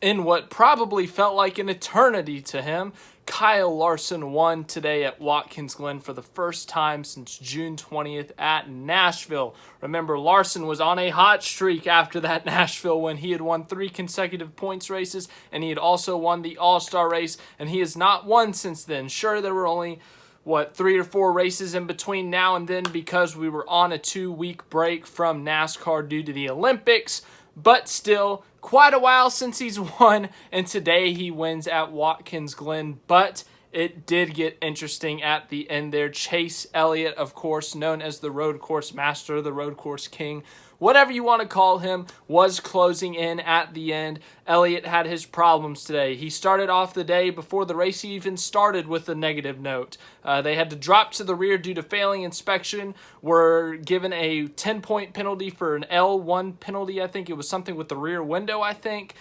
In what probably felt like an eternity to him, Kyle Larson won today at Watkins Glen for the first time since June 20th at Nashville. Remember, Larson was on a hot streak after that Nashville win. He had won 3 consecutive points races, and he had also won the All-Star race, and he has not won since then. Sure, there were only 3 or 4 races in between now and then because we were on a 2-week break from NASCAR due to the Olympics, but still quite a while since he's won, and today he wins at Watkins Glen. But it did get interesting at the end there. Chase Elliott, of course, known as the road course master, the road course king, whatever you want to call him, was closing in at the end. Elliott had his problems today. He started off the day before the race even started with a negative note. They had to drop to the rear due to failing inspection, were given a 10-point penalty for an L1 penalty. I think it was something with the rear window, I think.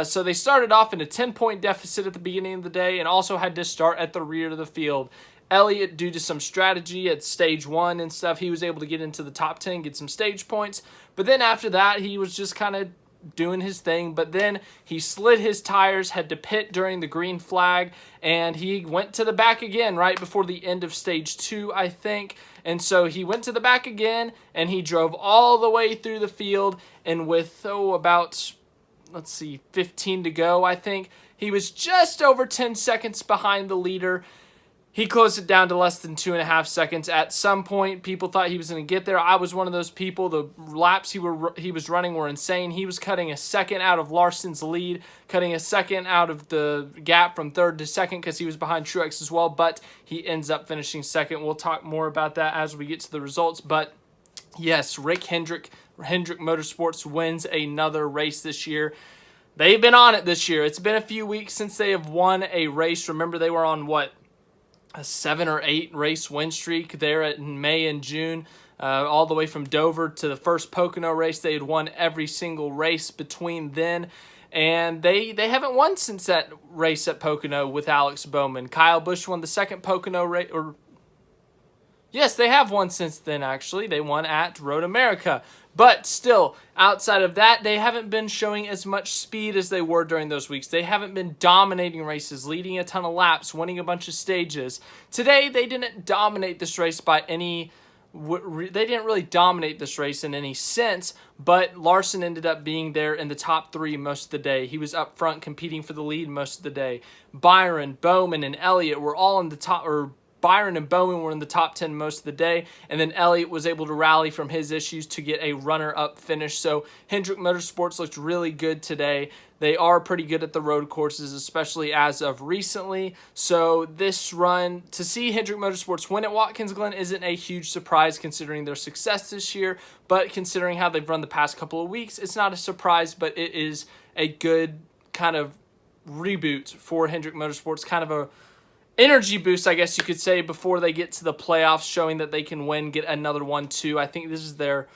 So they started off in a 10-point deficit at the beginning of the day and also had to start at the rear of the field. Elliott, due to some strategy at stage 1 and stuff, he was able to get into the top 10, get some stage points. But then after that, he was just kind of doing his thing. But then he slid his tires, had to pit during the green flag, and he went to the back again right before the end of stage 2, I think. And so he went to the back again, and he drove all the way through the field. And with, about 15 to go, I think, he was just over 10 seconds behind the leader. He closed it down to less than 2.5 seconds. At some point, people thought he was going to get there. I was one of those people. The laps he was running were insane. He was cutting a second out of Larson's lead, cutting a second out of the gap from third to second because he was behind Truex as well, but he ends up finishing second. We'll talk more about that as we get to the results, but yes, Rick Hendrick Motorsports wins another race this year. They've been on it this year. It's been a few weeks since they have won a race. Remember, they were on, a 7 or 8 race win streak there in May and June, all the way from Dover to the first Pocono race. They had won every single race between then, and they haven't won since that race at Pocono with Alex Bowman. Kyle Busch won the second Pocono race, yes, they have won since then, actually. They won at Road America. But still, outside of that, they haven't been showing as much speed as they were during those weeks. They haven't been dominating races, leading a ton of laps, winning a bunch of stages. Today, they didn't dominate this race by any... They didn't really dominate this race in any sense, but Larson ended up being there in the top 3 most of the day. He was up front competing for the lead most of the day. Byron, Bowman, and Elliott were all in the top... Byron and Bowman were in the top 10 most of the day, and then Elliott was able to rally from his issues to get a runner-up finish. So Hendrick Motorsports looked really good today. They are pretty good at the road courses, especially as of recently. So this run, to see Hendrick Motorsports win at Watkins Glen isn't a huge surprise considering their success this year, but considering how they've run the past couple of weeks, it's not a surprise, but it is a good kind of reboot for Hendrick Motorsports, kind of a energy boost, I guess you could say, before they get to the playoffs, showing that they can win, get another 1-2. I think this is their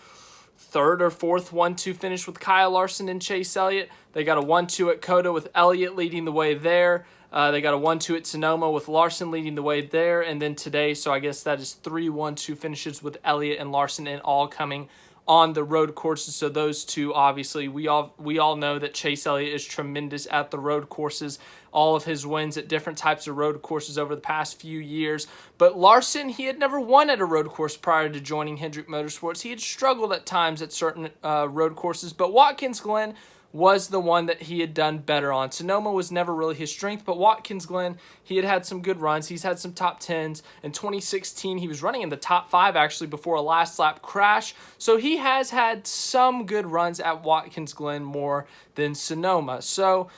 3rd or 4th 1-2 finish with Kyle Larson and Chase Elliott. They got a 1-2 at COTA with Elliott leading the way there. They got a 1-2 at Sonoma with Larson leading the way there. And then today, so I guess that is 3 1-2 finishes with Elliott and Larson, and all coming on the road courses. So those two, obviously, we all know that Chase Elliott is tremendous at the road courses. All of his wins at different types of road courses over the past few years. But Larson, he had never won at a road course prior to joining Hendrick Motorsports. He had struggled at times at certain road courses, but Watkins Glen was the one that he had done better on. Sonoma was never really his strength, but Watkins Glen, he had some good runs. He's had some top 10s. In 2016, he was running in the top 5, actually, before a last lap crash. So he has had some good runs at Watkins Glen more than Sonoma. So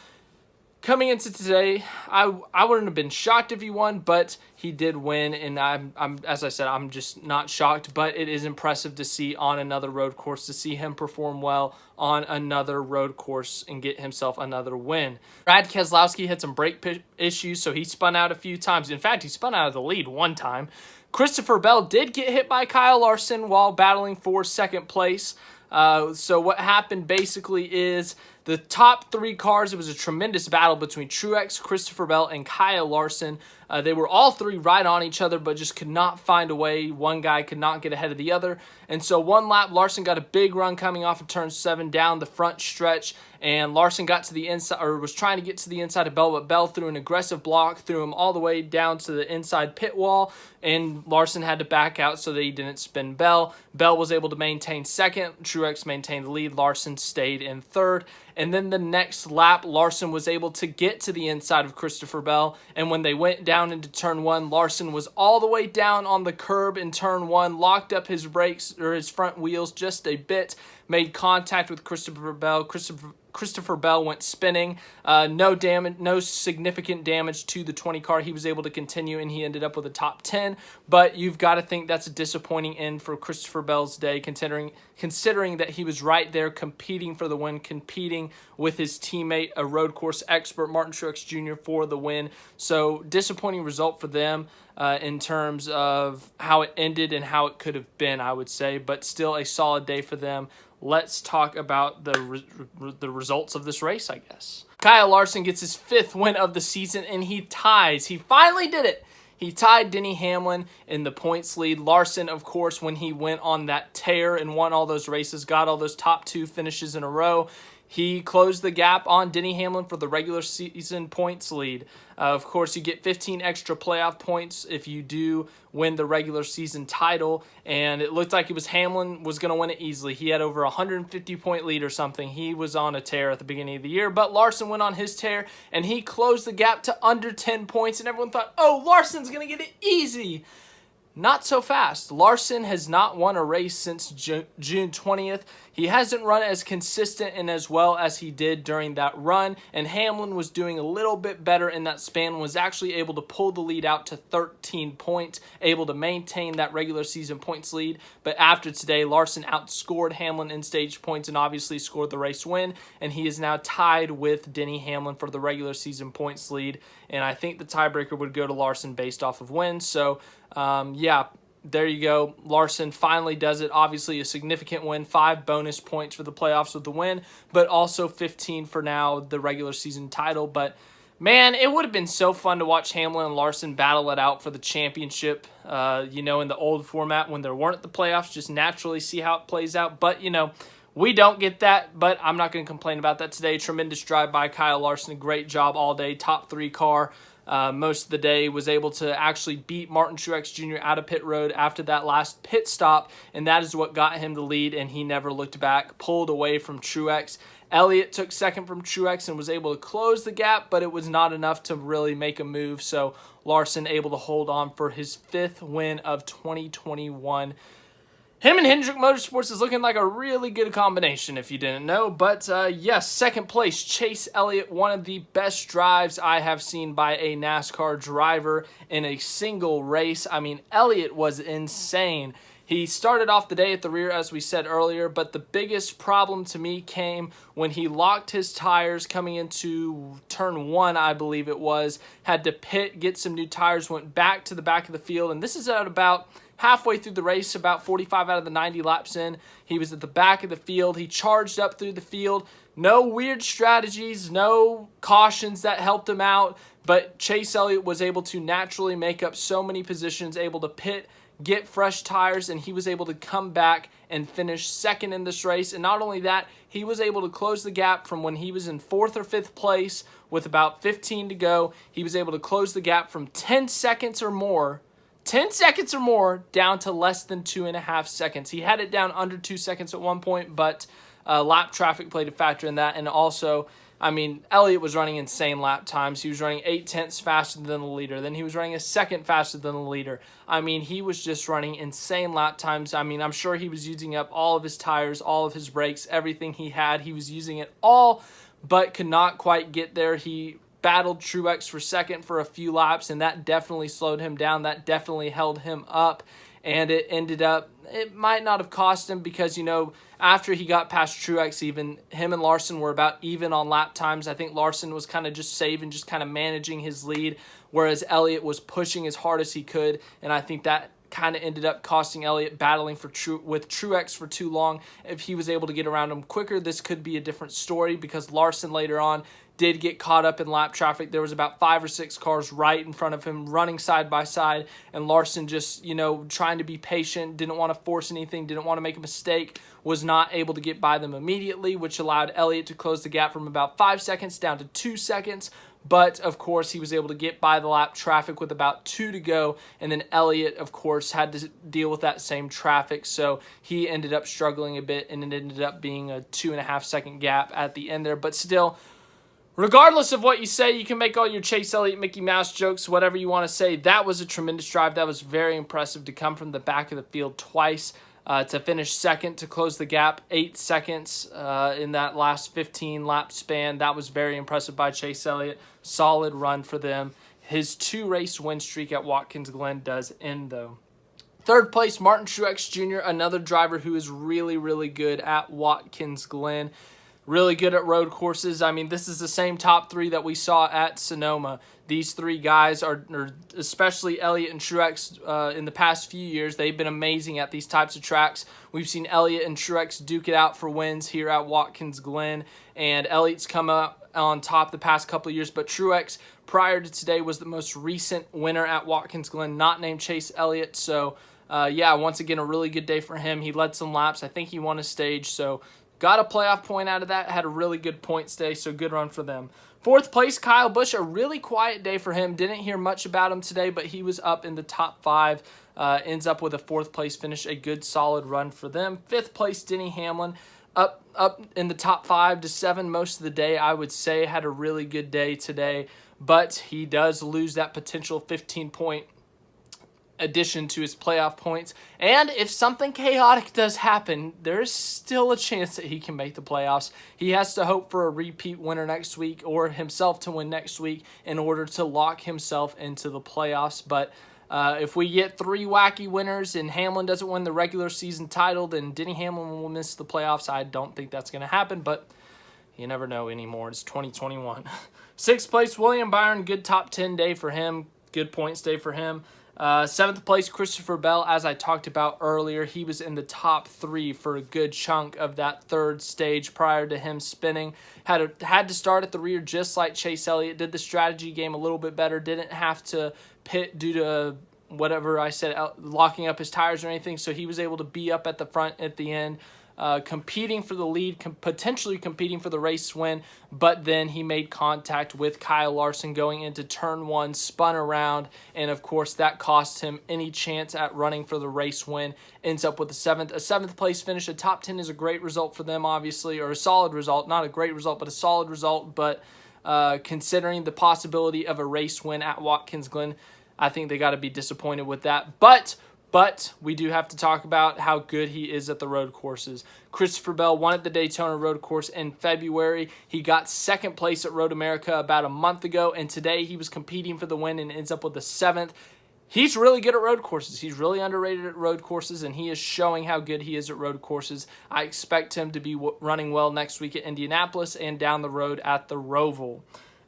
coming into today, I wouldn't have been shocked if he won, but he did win, and I'm as I said, I'm just not shocked, but it is impressive to see on another road course, to see him perform well on another road course and get himself another win. Brad Keselowski had some brake issues, so he spun out a few times. In fact, he spun out of the lead one time. Christopher Bell did get hit by Kyle Larson while battling for second place. So what happened basically is the top 3 cars, it was a tremendous battle between Truex, Christopher Bell, and Kyle Larson. They were all 3 right on each other, but just could not find a way. One guy could not get ahead of the other. And so one lap, Larson got a big run coming off of turn 7 down the front stretch, and Larson got to the inside, or was trying to get to the inside of Bell, but Bell threw an aggressive block, threw him all the way down to the inside pit wall, and Larson had to back out so that he didn't spin Bell. Bell was able to maintain second. Truex maintained the lead. Larson stayed in third. And then the next lap, Larson was able to get to the inside of Christopher Bell. And when they went down into turn one, Larson was all the way down on the curb in turn one, locked up his brakes or his front wheels just a bit, made contact with Christopher Bell. Christopher Bell went spinning. No significant damage to the 20 car. He was able to continue, and he ended up with a top 10. But you've got to think that's a disappointing end for Christopher Bell's day, considering that he was right there competing for the win, competing with his teammate, a road course expert, Martin Truex Jr., for the win. So disappointing result for them in terms of how it ended and how it could have been, I would say. But still a solid day for them. Let's talk about the results of this race, I guess. Kyle Larson gets his 5th win of the season, and he finally did it. He tied Denny Hamlin in the points lead. Larson, of course, when he went on that tear and won all those races, got all those top 2 finishes in a row, he closed the gap on Denny Hamlin for the regular season points lead. Of course, you get 15 extra playoff points if you do win the regular season title, and it looked like Hamlin was going to win it easily. He had over a 150-point lead or something. He was on a tear at the beginning of the year, but Larson went on his tear, and he closed the gap to under 10 points, and everyone thought, oh, Larson's going to get it easy. Not so fast. Larson has not won a race since June 20th. He hasn't run as consistent and as well as he did during that run, and Hamlin was doing a little bit better in that span, was actually able to pull the lead out to 13 points, able to maintain that regular season points lead. But after today, Larson outscored Hamlin in stage points and obviously scored the race win, and he is now tied with Denny Hamlin for the regular season points lead, and I think the tiebreaker would go to Larson based off of wins. So yeah, there you go. Larson finally does it. Obviously a significant win, 5 bonus points for the playoffs with the win, but also 15 for now the regular season title. But man, it would have been so fun to watch Hamlin and Larson battle it out for the championship, in the old format when there weren't the playoffs, just naturally see how it plays out. But, we don't get that, but I'm not going to complain about that today. Tremendous drive by Kyle Larson. Great job all day. Top 3 car. Most of the day, was able to actually beat Martin Truex Jr. out of pit road after that last pit stop, and that is what got him the lead, and he never looked back, pulled away from Truex. Elliott took second from Truex and was able to close the gap, but it was not enough to really make a move, so Larson able to hold on for his 5th win of 2021. Him and Hendrick Motorsports is looking like a really good combination, if you didn't know. But, yes, second place, Chase Elliott, one of the best drives I have seen by a NASCAR driver in a single race. I mean, Elliott was insane. He started off the day at the rear, as we said earlier, but the biggest problem to me came when he locked his tires coming into turn 1, I believe it was, had to pit, get some new tires, went back to the back of the field, and this is at about halfway through the race, about 45 out of the 90 laps in. He was at the back of the field. He charged up through the field. No weird strategies, no cautions that helped him out, but Chase Elliott was able to naturally make up so many positions, able to pit, get fresh tires, and he was able to come back and finish second in this race. And not only that, he was able to close the gap from when he was in 4th or 5th place with about 15 to go. He was able to close the gap from 10 seconds or more down to less than 2.5 seconds. He had it down under 2 seconds at one point, but lap traffic played a factor in that. And also, I mean, Elliott was running insane lap times. He was running 0.8 faster than the leader. Then he was running a second faster than the leader. I mean, he was just running insane lap times. I mean, I'm sure he was using up all of his tires, all of his brakes, everything he had. He was using it all, but could not quite get there. He battled Truex for second for a few laps, and that definitely slowed him down. That definitely held him up, and it might not have cost him because, after he got past Truex, even him and Larson were about even on lap times. I think Larson was kind of just saving, just kind of managing his lead, whereas Elliott was pushing as hard as he could, and I think that kind of ended up costing Elliott battling with Truex for too long. If he was able to get around him quicker, this could be a different story because Larson later on did get caught up in lap traffic. There was about 5 or 6 cars right in front of him running side by side, and Larson just, trying to be patient, didn't want to force anything, didn't want to make a mistake, was not able to get by them immediately, which allowed Elliott to close the gap from about 5 seconds down to 2 seconds. But, of course, he was able to get by the lap traffic with about 2 to go. And then Elliott, of course, had to deal with that same traffic. So he ended up struggling a bit, and it ended up being a 2.5-second gap at the end there. But still, regardless of what you say, you can make all your Chase Elliott, Mickey Mouse jokes, whatever you want to say. That was a tremendous drive. That was very impressive to come from the back of the field twice. To finish second, to close the gap 8 seconds in that last 15-lap span. That was very impressive by Chase Elliott. Solid run for them. His 2-race win streak at Watkins Glen does end, though. Third place, Martin Truex Jr., another driver who is really, really good at Watkins Glen. Really good at road courses. I mean, this is the same top 3 that we saw at Sonoma. These 3 guys are especially Elliott and Truex in the past few years, they've been amazing at these types of tracks. We've seen Elliott and Truex duke it out for wins here at Watkins Glen, and Elliott's come up on top the past couple of years, but Truex, prior to today, was the most recent winner at Watkins Glen, not named Chase Elliott. So, yeah, once again, a really good day for him. He led some laps. I think he won a stage, so got a playoff point out of that, had a really good points day, so good run for them. Fourth place, Kyle Busch, a really quiet day for him. Didn't hear much about him today, but he was up in the top 5. Ends up with a 4th place finish, a good solid run for them. 5th place, Denny Hamlin, up in the top 5 to 7 most of the day, I would say. Had a really good day today, but he does lose that potential 15-point addition to his playoff points. And if something chaotic does happen, there's still a chance that he can make the playoffs. He has to hope for a repeat winner next week or himself to win next week in order to lock himself into the playoffs. But if we get 3 wacky winners and Hamlin doesn't win the regular season title, then Denny Hamlin will miss the playoffs. I don't think that's going to happen, but you never know anymore. It's 2021. 6th place, William Byron. Good top 10 day for him. Good points day for him. 7th place, Christopher Bell. As I talked about earlier, he was in the top 3 for a good chunk of that 3rd stage prior to him spinning. Had to start at the rear just like Chase Elliott. Did the strategy game a little bit better. Didn't have to pit due to whatever I said, locking up his tires or anything. So he was able to be up at the front at the end. Competing for the lead, potentially competing for the race win, but then he made contact with Kyle Larson going into turn 1, spun around, and of course that cost him any chance at running for the race win. Ends up with a 7th place finish. A top 10 is a great result for them, obviously, or a solid result. Not a great result, but a solid result. But considering the possibility of a race win at Watkins Glen, I think they got to be disappointed with that. But we do have to talk about how good he is at the road courses. Christopher Bell won at the Daytona road course in February. He got 2nd place at Road America about a month ago, and today he was competing for the win and ends up with the 7th. He's really good at road courses. He's really underrated at road courses, and he is showing how good he is at road courses. I expect him to be running well next week at Indianapolis and down the road at the Roval.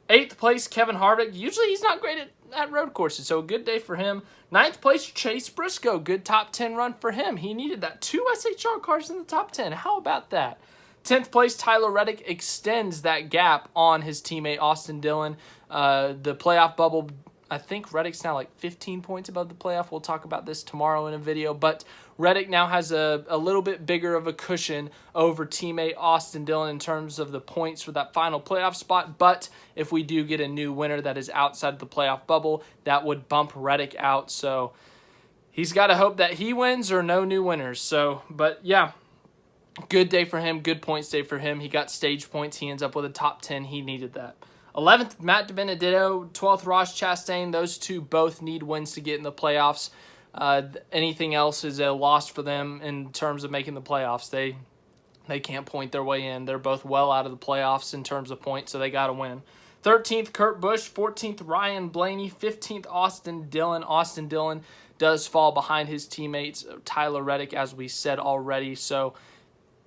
8th place, Kevin Harvick. Usually he's not great at road courses, so a good day for him. 9th place, Chase Briscoe. Good top 10 run for him. He needed that. 2 SHR cars in the top 10. How about that? 10th place, Tyler Reddick extends that gap on his teammate Austin Dillon. The playoff bubble, I think Reddick's now like 15 points above the playoff. We'll talk about this tomorrow in a video, but Reddick now has a little bit bigger of a cushion over teammate Austin Dillon in terms of the points for that final playoff spot. But if we do get a new winner that is outside the playoff bubble, that would bump Reddick out. So he's got to hope that he wins or no new winners. So, but yeah, good day for him. Good points day for him. He got stage points. He ends up with a top 10. He needed that. 11th, Matt DiBenedetto. 12th, Ross Chastain. Those two both need wins to get in the playoffs. Anything else is a loss for them in terms of making the playoffs. They can't point their way in. They're both well out of the playoffs in terms of points, so they got to win. 13th, Kurt Busch. 14th, Ryan Blaney. 15th, Austin Dillon. Austin Dillon does fall behind his teammates, Tyler Reddick, as we said already, so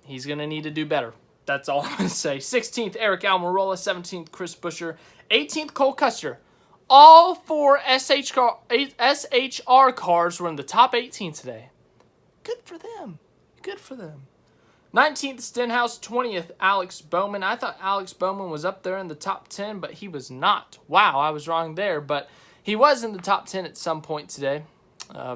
he's going to need to do better. That's all I'm going to say. 16th, Eric Almirola. 17th, Chris Buescher. 18th, Cole Custer. All 4 SHR cars were in the top 18 today. Good for them. Good for them. 19th, Stenhouse. 20th, Alex Bowman. I thought Alex Bowman was up there in the top 10, but he was not. Wow, I was wrong there, but he was in the top 10 at some point today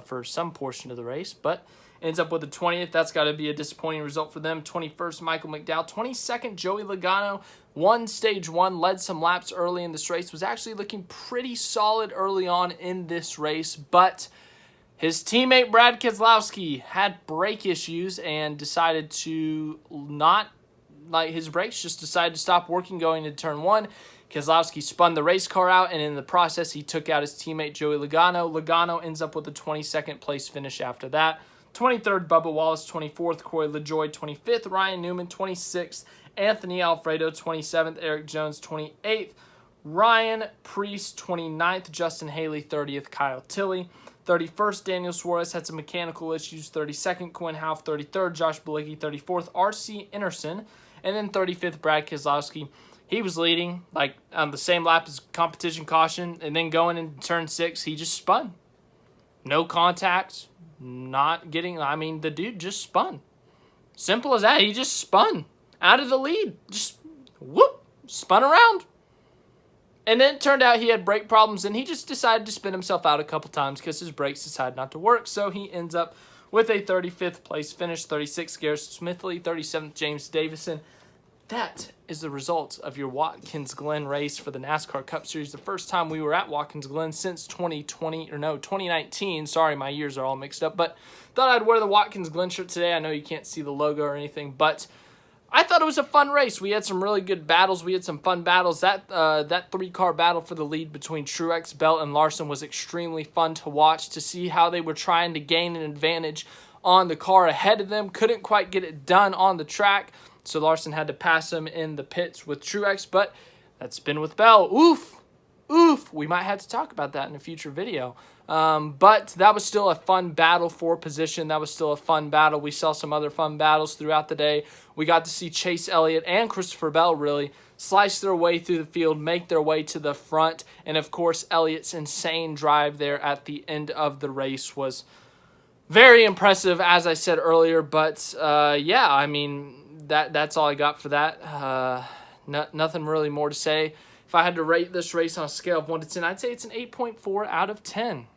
for some portion of the race, but ends up with the 20th. That's got to be a disappointing result for them. 21st, Michael McDowell. 22nd, Joey Logano. Won stage 1, led some laps early in this race. Was actually looking pretty solid early on in this race, but his teammate Brad Keselowski had brake issues and decided to not, like his brakes just decided to stop working going into turn 1. Keselowski spun the race car out, and in the process, he took out his teammate Joey Logano. Logano ends up with a 22nd place finish after that. 23rd, Bubba Wallace. 24th, Corey LaJoie. 25th, Ryan Newman. 26th, Anthony Alfredo. 27th, Eric Jones. 28th, Ryan Preece. 29th, Justin Haley. 30th, Kyle Tilley. 31st, Daniel Suarez had some mechanical issues. 32nd, Quinn Houff. 33rd, Josh Bilicki. 34th, R.C. Anderson. And then 35th, Brad Keselowski. He was leading, like, on the same lap as competition caution, and then going into turn 6, he just spun. No contacts, not getting, I mean, the dude just spun. Simple as that. He just spun out of the lead. Just, whoop, spun around. And then it turned out he had brake problems, and he just decided to spin himself out a couple times because his brakes decided not to work. So he ends up with a 35th place finish. 36th, Garrett Smithley. 37th, James Davison. That is the result of your Watkins Glen race for the NASCAR Cup Series. The first time we were at Watkins Glen since 2019. Sorry, my years are all mixed up. But thought I'd wear the Watkins Glen shirt today. I know you can't see the logo or anything, but I thought it was a fun race. We had some really good battles. We had some fun battles. That 3-car battle for the lead between Truex, Bell, and Larson was extremely fun to watch, to see how they were trying to gain an advantage on the car ahead of them. Couldn't quite get it done on the track, so Larson had to pass him in the pits with Truex, but that spin with Bell, oof. We might have to talk about that in a future video. But that was still a fun battle for position. That was still a fun battle. We saw some other fun battles throughout the day. We got to see Chase Elliott and Christopher Bell really slice their way through the field, make their way to the front, and of course, Elliott's insane drive there at the end of the race was very impressive, as I said earlier. But yeah, I mean, that's all I got for that. Nothing really more to say. If I had to rate this race on a scale of 1 to 10, I'd say it's an 8.4 out of 10.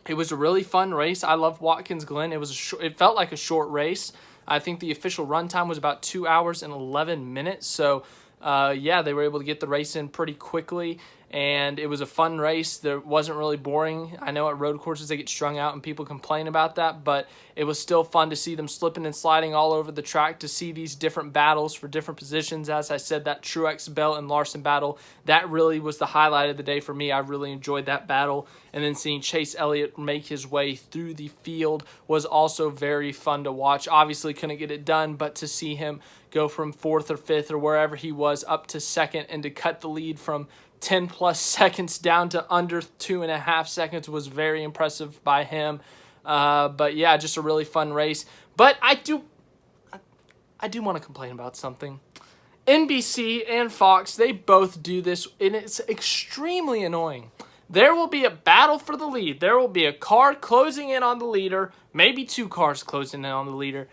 It was a really fun race. I love Watkins Glen. It felt like a short race. I think the official run time was about 2 hours and 11 minutes. So, yeah, they were able to get the race in pretty quickly, and it was a fun race. That wasn't really boring. I know at road courses they get strung out and people complain about that, but it was still fun to see them slipping and sliding all over the track, to see these different battles for different positions. As I said, that Truex, Bell, and Larson battle, that really was the highlight of the day for me. I really enjoyed that battle, and then seeing Chase Elliott make his way through the field was also very fun to watch. Obviously couldn't get it done, but to see him go from 4th or 5th or wherever he was up to 2nd, and to cut the lead from 10 plus seconds down to under 2.5 seconds was very impressive by him. But yeah, just a really fun race. But I do want to complain about something. NBC and Fox, they both do this, and it's extremely annoying. There will be a battle for the lead. There will be a car closing in on the leader, maybe 2 cars closing in on the leader.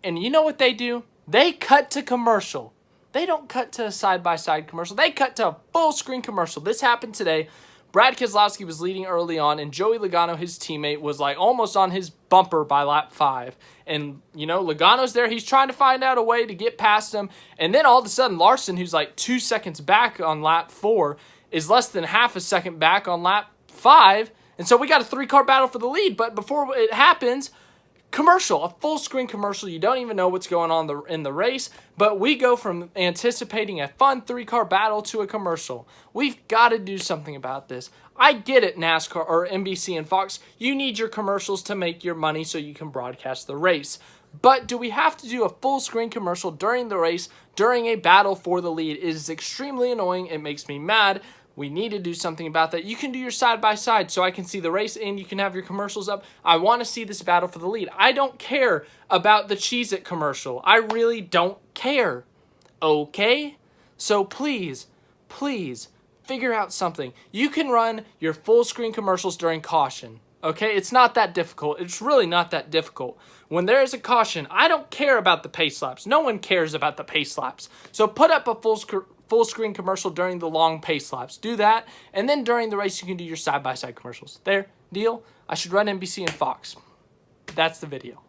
And you know what they do? They cut to commercial. They don't cut to a side-by-side commercial. They cut to a full-screen commercial. This happened today. Brad Keselowski was leading early on, and Joey Logano, his teammate, was like almost on his bumper by lap 5. And, you know, Logano's there. He's trying to find out a way to get past him. And then all of a sudden, Larson, who's like 2 seconds back on lap 4, is less than half a second back on lap 5. And so we got a 3-car battle for the lead. But before it happens, commercial, a full screen commercial. You don't even know what's going on in the race, but we go from anticipating a fun 3-car battle to a commercial. We've got to do something about this. I get it, NASCAR or NBC and Fox. You need your commercials to make your money so you can broadcast the race. But do we have to do a full screen commercial during the race, during a battle for the lead? It is extremely annoying. It makes me mad. We need to do something about that. You can do your side-by-side so I can see the race and you can have your commercials up. I want to see this battle for the lead. I don't care about the Cheez-It commercial. I really don't care. Okay? So please, please, figure out something. You can run your full-screen commercials during caution. Okay, it's not that difficult. It's really not that difficult. When there is a caution, I don't care about the pace laps. No one cares about the pace laps. So put up a full screen commercial during the long pace laps. Do that, and then during the race you can do your side-by-side commercials. There, deal. I should run NBC and Fox. That's the video.